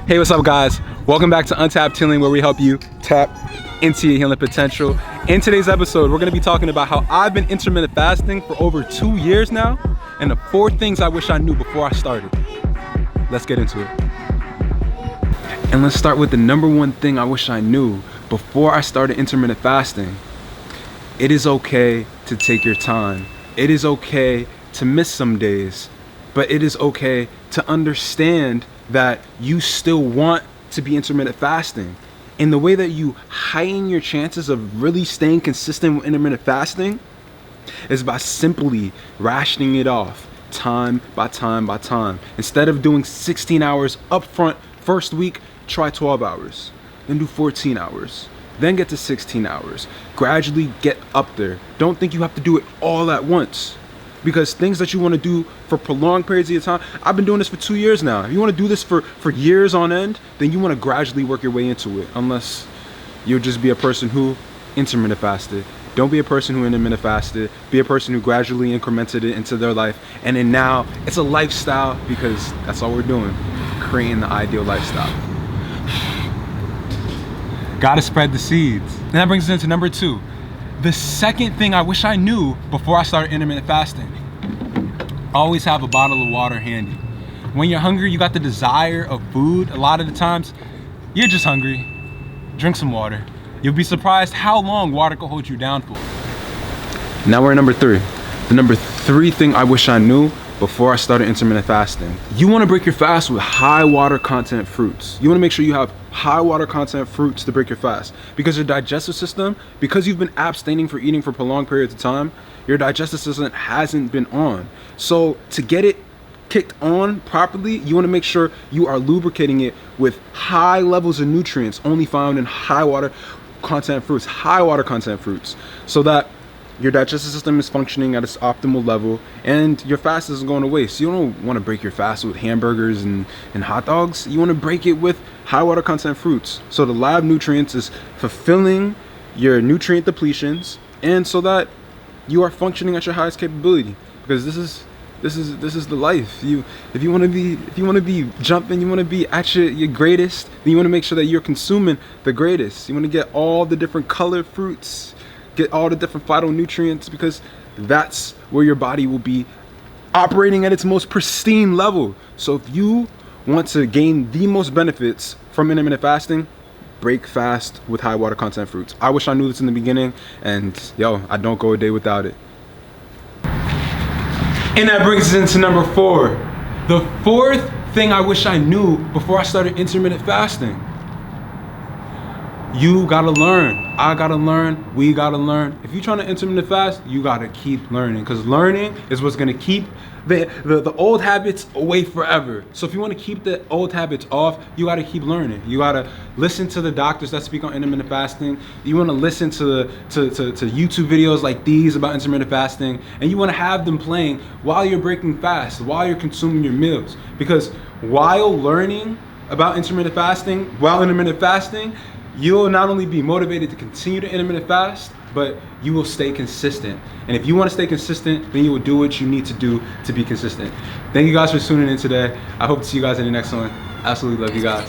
Hey, what's up guys? Welcome back to Untapped Healing, where we help you tap into your healing potential. In today's episode, we're gonna be talking about how I've been intermittent fasting for over 2 years now, and the 4 things I wish I knew before I started. Let's get into it. And let's start with the number 1 thing I wish I knew before I started intermittent fasting. It is okay to take your time. It is okay to miss some days, but it is okay to understand that you still want to be intermittent fasting. And the way that you heighten your chances of really staying consistent with intermittent fasting is by simply rationing it off time by time by time. Instead of doing 16 hours up front first week, try 12 hours, then do 14 hours, then get to 16 hours. Gradually get up there. Don't think you have to do it all at once, because things that you want to do for prolonged periods of time, I've been doing this for 2 years now. If you want to do this for years on end, then you want to gradually work your way into it, unless you'll just be a person who intermittent fasted. Don't be a person who intermittent fasted. Be a person who gradually incremented it into their life. And then now it's a lifestyle, because that's all we're doing, creating the ideal lifestyle. Gotta spread the seeds. And that brings us into number 2. The second thing I wish I knew before I started intermittent fasting: always have a bottle of water handy. When you're hungry, you got the desire of food. A lot of the times, you're just hungry. Drink some water. You'll be surprised how long water can hold you down for. Now we're at number 3. The number 3 thing I wish I knew before I started intermittent fasting. You want to break your fast with high water content fruits. You want to make sure you have high water content fruits to break your fast, because your digestive system, because you've been abstaining for eating for prolonged periods of time, your digestive system hasn't been on. So to get it kicked on properly, you want to make sure you are lubricating it with high levels of nutrients only found in high water content fruits, so that your digestive system is functioning at its optimal level and your fast isn't going to waste. You don't want to break your fast with hamburgers and hot dogs. You want to break it with high water content fruits, so the lab nutrients is fulfilling your nutrient depletions, and so that you are functioning at your highest capability. Because this is the life. If you want to be jumping, you want to be at your greatest, then you want to make sure that you're consuming the greatest. You want to get all the different colored fruits, get all the different phytonutrients, because that's where your body will be operating at its most pristine level. So if you want to gain the most benefits from intermittent fasting, break fast with high water content fruits. I wish I knew this in the beginning, and I don't go a day without it. And that brings us into number 4. The 4th thing I wish I knew before I started intermittent fasting. You gotta learn. I gotta learn. We gotta learn. If you're trying to intermittent fast, you gotta keep learning, because learning is what's gonna keep the old habits away forever. So if you want to keep the old habits off, you gotta keep learning. You gotta listen to the doctors that speak on intermittent fasting. You want to listen to YouTube videos like these about intermittent fasting, and you want to have them playing while you're breaking fast, while you're consuming your meals. Because while learning about intermittent fasting, you'll not only be motivated to continue to intermittent fast, but you will stay consistent. And if you want to stay consistent, then you will do what you need to do to be consistent. Thank you guys for tuning in today. I hope to see you guys in the next one. Absolutely love you guys.